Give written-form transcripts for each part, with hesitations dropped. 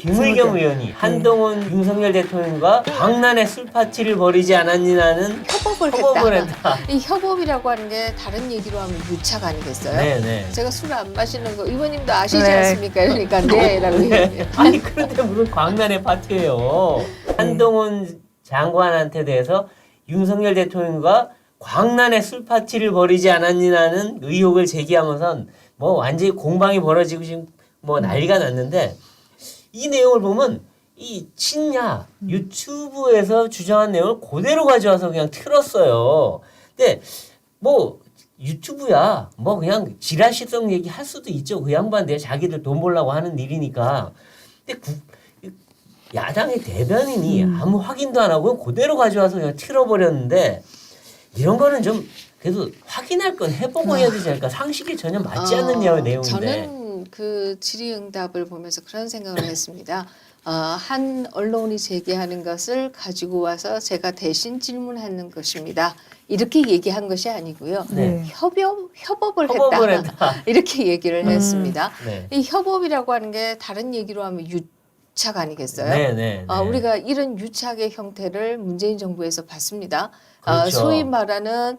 김의겸 의원이 한동훈 윤석열 대통령과 광란의 술 파티를 벌이지 않았냐는 협업을 했다. 이 협업이라고 하는 게 다른 얘기로 하면 유착 아니겠어요? 네네. 제가 술 안 마시는 거 의원님도 아시지 네. 않습니까? 그러니까 네라고 네. 아니 그런데 무슨 광란의 파티예요. 한동훈 장관한테 대해서 윤석열 대통령과 광란의 술 파티를 벌이지 않았냐는 의혹을 제기하면서 뭐 완전히 공방이 벌어지고 지금 뭐 난리가 났는데 이 내용을 보면 이 친야 유튜브에서 주장한 내용을 그대로 가져와서 그냥 틀었어요. 근데 뭐 유튜브야 뭐 그냥 지라시성 얘기 할 수도 있죠. 그 양반들 자기들 돈 벌려고 하는 일이니까. 근데 야당의 대변인이 아무 확인도 안 하고 그대로 가져와서 그냥 틀어버렸는데 이런 거는 좀 그래도 확인할 건 해보고 해야 되지 않을까. 상식이 전혀 맞지 않는 내용인데. 저는 그 질의응답을 보면서 그런 생각을 했습니다. 한 언론이 제기하는 것을 가지고 와서 제가 대신 질문하는 것입니다. 이렇게 얘기한 것이 아니고요. 네. 협업을 협업을 했다. 이렇게 얘기를 했습니다. 네. 이 협업이라고 하는 게 다른 얘기로 하면 유착 아니겠어요? 네. 우리가 이런 유착의 형태를 문재인 정부에서 봤습니다. 그렇죠. 소위 말하는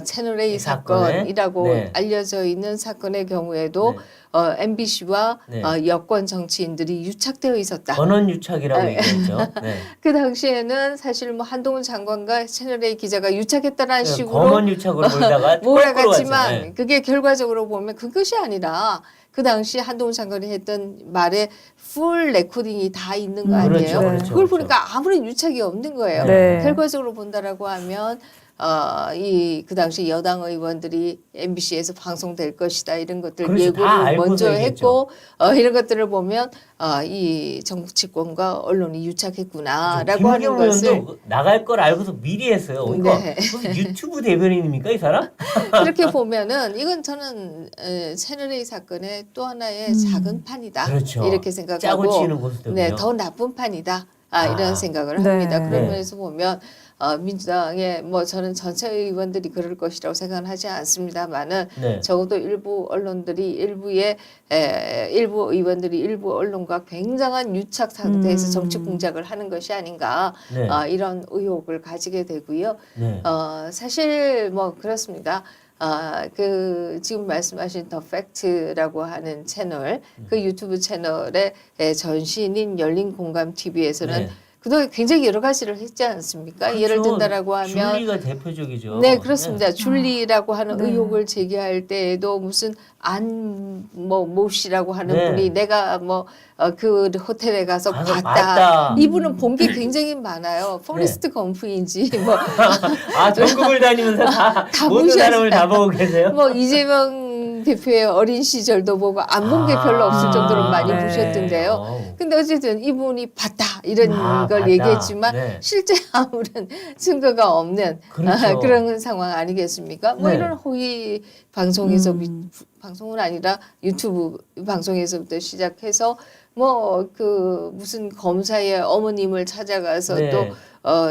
채널 A 사건에? 사건이라고 네. 알려져 있는 사건의 경우에도 네. MBC와 네. 여권 정치인들이 유착되어 있었다. 전원 유착이라고 네. 얘기했죠. 네. 그 당시에는 사실 뭐 한동훈 장관과 채널 A 기자가 유착했다라는 식으로 검언 유착으로 몰다가 몰아갔지만 네. 그게 결과적으로 보면 그것이 아니라 그 당시 한동훈 장관이 했던 말에 풀 레코딩이 다 있는 거 아니에요? 그렇죠. 그걸 보니까 아무런 유착이 없는 거예요. 네. 결과적으로 본다라고 하면 그 당시 여당 의원들이 MBC에서 방송될 것이다 이런 것들 그렇죠. 다 예고를 알고서 먼저 얘기했죠. 했고 이런 것들을 보면 이 정치권과 언론이 유착했구나라고 하는 김의겸 것을 의원도 나갈 걸 알고서 미리 했어요. 이거 네. 무슨 유튜브 대변인입니까 이 사람? 그렇게 보면은 이건 저는 채널A 사건의 또 하나의 작은 판이다. 그렇죠. 이렇게 짜고 생각하고 치는 고스톱이요. 네, 더 나쁜 판이다. 이런 생각을 네. 합니다. 그런 네. 면에서 보면 민주당의 뭐 저는 전체 의원들이 그럴 것이라고 생각은 하지 않습니다만은 네. 적어도 일부 언론들이 일부 의원들이 일부 언론과 굉장한 유착 상태에서 정치 공작을 하는 것이 아닌가 네. 이런 의혹을 가지게 되고요. 네. 사실 뭐 그렇습니다. 그 지금 말씀하신 더 팩트라고 하는 채널, 그 유튜브 채널의 전신인 열린 공감 TV에서는 네. 그동안 굉장히 여러 가지를 했지 않습니까? 그렇죠. 예를 든다라고 하면 줄리가 대표적이죠. 네, 그렇습니다. 줄리라고 하는 네. 의혹을 제기할 때에도 무슨 모 씨라고 하는 네. 분이 내가 그 호텔에 가서 가서 봤다. 봤다. 이분은 본 게 굉장히 많아요. 포레스트 검프인지 뭐 전국을 다니면서 다 모든 보셨어요. 사람을 다 보고 계세요. 뭐 이재명 대표의 어린 시절도 보고 안 본 게 별로 없을 정도로 많이 네. 보셨던데요. 어우. 근데 어쨌든 이분이 봤다 이런 걸 봤다. 얘기했지만 네. 실제 아무런 증거가 없는 그렇죠. 그런 상황 아니겠습니까? 뭐 네. 이런 허위 방송에서 방송은 아니라 유튜브 방송에서부터 시작해서 뭐 그 무슨 검사의 어머님을 찾아가서 네. 또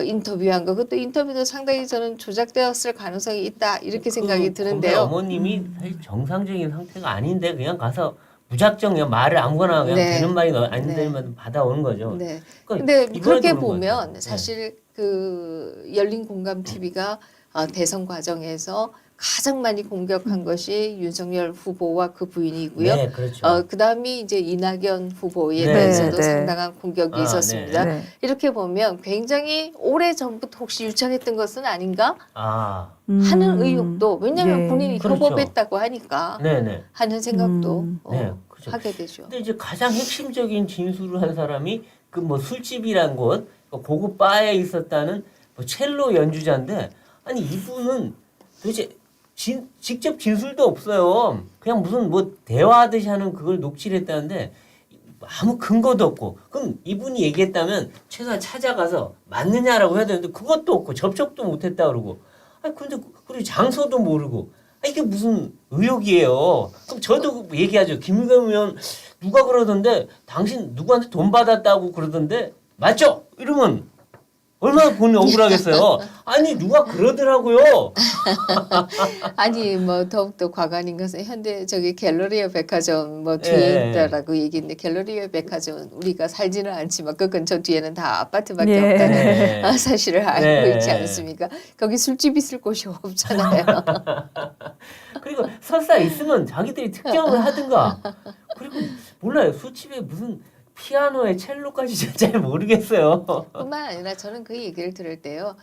인터뷰한 거 그것도 인터뷰도 상당히 저는 조작되었을 가능성이 있다 이렇게 생각이 그 드는데요. 검사 어머님이 사실 정상적인 상태가 아닌데 그냥 가서 무작정 그냥 말을 아무거나 그냥 네. 되는 말이 안 네. 되는 말 받아오는 거죠. 네. 그러니까 근데 이번에도 그렇게 그런 것 보면 같아요. 사실 그 열린 공감 TV가 대선 과정에서 가장 많이 공격한 것이 윤석열 후보와 그 부인이고요. 네, 그렇죠. 그다음이 이제 이낙연 후보에 네, 대해서도 네. 상당한 공격이 있었습니다. 네. 이렇게 보면 굉장히 오래 전부터 혹시 유착했던 것은 아닌가 음. 하는 의혹도 왜냐하면 예. 본인이 그렇죠. 협업했다고 하니까 네네. 하는 생각도 네, 그렇죠. 하게 되죠. 근데 이제 가장 핵심적인 진술을 한 사람이 그 뭐 술집이란 곳, 고급 바에 있었다는 뭐 첼로 연주자인데 아니 이분은 도대체 직접 진술도 없어요. 그냥 무슨 뭐 대화하듯이 하는 그걸 녹취를 했다는데 아무 근거도 없고 그럼 이분이 얘기했다면 최소한 찾아가서 맞느냐라고 해야 되는데 그것도 없고 접촉도 못했다 그러고 근데 그리고 장소도 모르고 이게 무슨 의혹이에요. 그럼 저도 얘기하죠. 김의겸 의원 누가 그러던데 당신 누구한테 돈 받았다고 그러던데 맞죠? 이러면 얼마나 본인 억울하겠어요. 아니 누가 그러더라고요. 아니 뭐 더욱더 과관인 것은 현대 저기 갤러리아 백화점 뭐 뒤에 예. 있다라고 얘기했는데 갤러리아 백화점은 우리가 살지는 않지만 그 근처 뒤에는 다 아파트밖에 예. 없다는 네. 사실을 알고 네. 있지 않습니까? 거기 술집 있을 곳이 없잖아요. 그리고 설사 있으면 자기들이 특정을 하든가. 그리고 몰라요. 술집에 무슨 피아노에 첼로까지 잘 모르겠어요. 뿐만 아니라 저는 그 얘기를 들을 때요.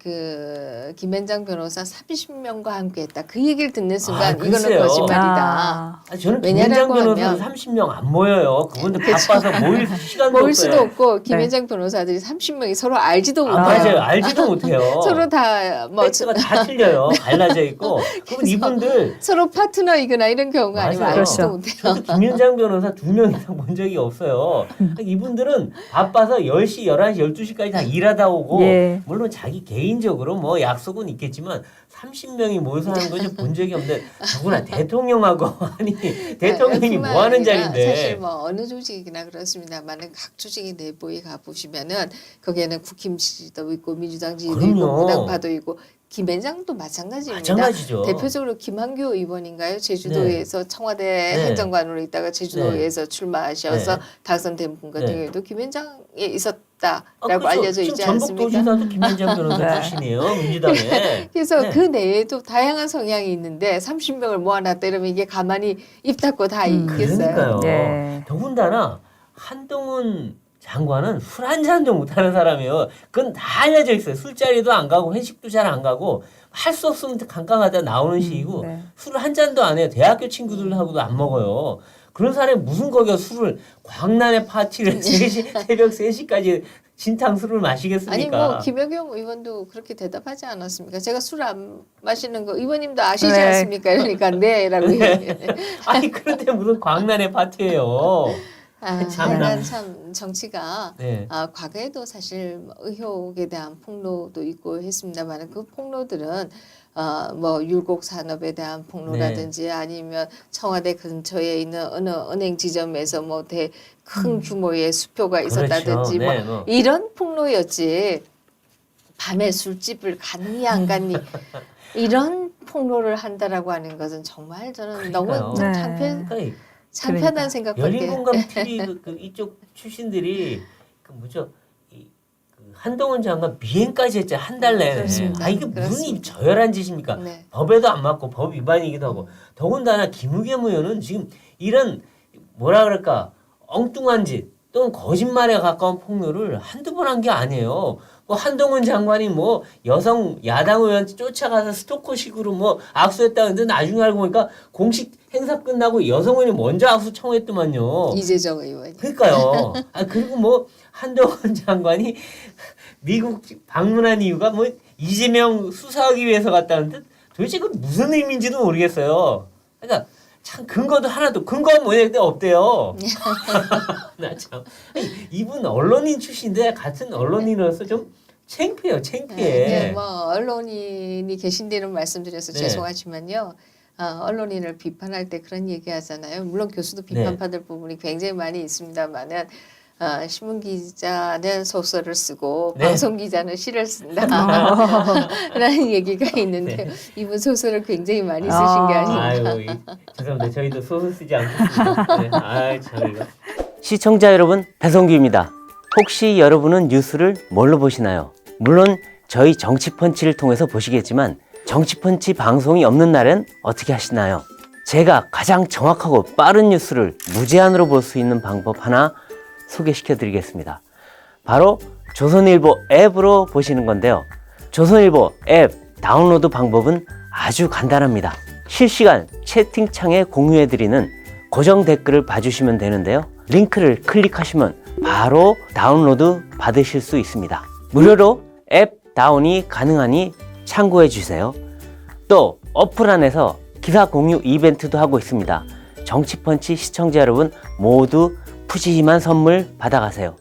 그 김현장 변호사 30명과 함께했다. 그 얘기를 듣는 순간 이거는 글쎄요. 거짓말이다. 아, 저는 왜냐라고 김현장 변호사는 하면 30명 안 모여요. 그분들 바빠서 모일 시간도 모일 없어요. 수도 없고 김현장 변호사들이 30명이 서로 알지도 아, 못해요. 맞아요. 알지도 못해요. 서로 다뭐 팩트가 다 틀려요. 갈라져 있고. 그럼 이분들 서로 파트너이거나 이런 경우가 아니면 맞아요. 알지도 그렇죠. 못해요. 저도 김현장 변호사 2명 이상 본 적이 없어요. 이분들은 바빠서 10시, 11시, 12시까지 다 일하다 오고 예. 물론 자기 개인적으로 뭐 약속은 있겠지만 30명이 모여서 하는 거 본 적이 없는데 더구나 대통령하고 아니 대통령이 뿐만 뭐 하는 아니라 자리인데 사실 뭐 어느 조직이나 그렇습니다만은 각 조직의 내부에 가 보시면은 거기에는 국힘 지지도 있고 민주당 지지도 있고 그럼요. 무당파도 있고 김현장도 마찬가지입니다. 마찬가지죠. 대표적으로 김한규 의원인가요? 제주도에서 청와대 행정관으로 있다가 제주도에서 출마하셔서 네. 당선된 분 같은 네. 경우에도 김현장에 있었다라고 그렇죠. 알려져 지금 있지 않습니까? 전북도지사도 김현장 변호사 네. 출신이에요. 민주당에. 그래서 네. 그 내에도 다양한 성향이 있는데 30명을 모아놨다 이러면 이게 가만히 입 닫고 다 있겠어요. 그러니까요. 예. 더군다나 한동훈 장관은 술 한 잔도 못하는 사람이에요. 그건 다 알려져 있어요. 술자리도 안 가고 회식도 잘 안 가고 할 수 없으면 깜깜하다 나오는 시기고 네. 술을 한 잔도 안 해요. 대학교 친구들하고도 안 먹어요. 그런 사람이 무슨 거기서 술을 광란의 파티를 3시, 새벽 3시까지 진탕 술을 마시겠습니까? 아니 뭐 김여경 의원도 그렇게 대답하지 않았습니까? 제가 술 안 마시는 거 의원님도 아시지 네. 않습니까? 그러니까 네라고 얘기해. 아니 그런데 무슨 광란의 파티예요. 참나. 하여간 참 정치가 네. 과거에도 사실 뭐 의혹에 대한 폭로도 있고 했습니다만 그 폭로들은 뭐 율곡 산업에 대한 폭로라든지 아니면 청와대 근처에 있는 어느 은행 지점에서 뭐 큰 규모의 수표가 있었다든지 그렇죠. 네, 뭐 뭐. 이런 폭로였지. 밤에 술집을 갔니 안 갔니 이런 폭로를 한다라고 하는 것은 정말 저는 그러니까요. 너무 네. 그러니까 창피하다는 생각밖에. 열린공감 TV 그 이쪽 출신들이 그 뭐죠? 그 한동훈 장관 미행까지 했죠. 한 달 내내. 그렇습니다. 이게 무슨 그렇습니다. 저열한 짓입니까? 네. 법에도 안 맞고 법 위반이기도 하고 더군다나 김우겸 의원은 지금 이런 뭐라 그럴까 엉뚱한 짓 또는 거짓말에 가까운 폭로를 한두 번 한 게 아니에요. 뭐 한동훈 장관이 뭐 여성 야당 의원 쫓아가서 스토커식으로 뭐 악수했다는데 나중에 알고 보니까 공식 행사 끝나고 여성 의원이 먼저 악수 청했더만요. 이재정 의원이. 그러니까요. 그리고 뭐 한동훈 장관이 미국 방문한 이유가 뭐 이재명 수사하기 위해서 갔다는데 도대체 그 무슨 의미인지도 모르겠어요. 그러니까 참 근거도 하나도 근거가 뭐냐 없대요. 나 참. 아니, 이분 언론인 출신인데 같은 언론인으로서 좀 창피해요. 창피해. 네, 뭐 언론인이 계신 데는 말씀드려서 네. 죄송하지만요. 언론인을 비판할 때 그런 얘기하잖아요. 물론 교수도 비판받을 부분이 굉장히 많이 있습니다만은 신문 기자는 소설을 쓰고 네. 방송 기자는 시를 쓴다라는 얘기가 있는데 이분 소설을 굉장히 많이 쓰신 게 아닌가. 아유, 죄송합니다. 저희도 소설 쓰지 않겠습니다. 네. 아이, 참 이거. 시청자 여러분, 배성규입니다. 혹시 여러분은 뉴스를 뭘로 보시나요? 물론 저희 정치펀치를 통해서 보시겠지만 정치펀치 방송이 없는 날엔 어떻게 하시나요? 제가 가장 정확하고 빠른 뉴스를 무제한으로 볼 수 있는 방법 하나 소개시켜 드리겠습니다. 바로 조선일보 앱으로 보시는 건데요. 조선일보 앱 다운로드 방법은 아주 간단합니다. 실시간 채팅창에 공유해 드리는 고정 댓글을 봐주시면 되는데요. 링크를 클릭하시면 바로 다운로드 받으실 수 있습니다. 무료로 앱 다운이 가능하니 참고해 주세요. 또 어플 안에서 기사 공유 이벤트도 하고 있습니다. 정치펀치 시청자 여러분 모두 푸짐한 선물 받아가세요.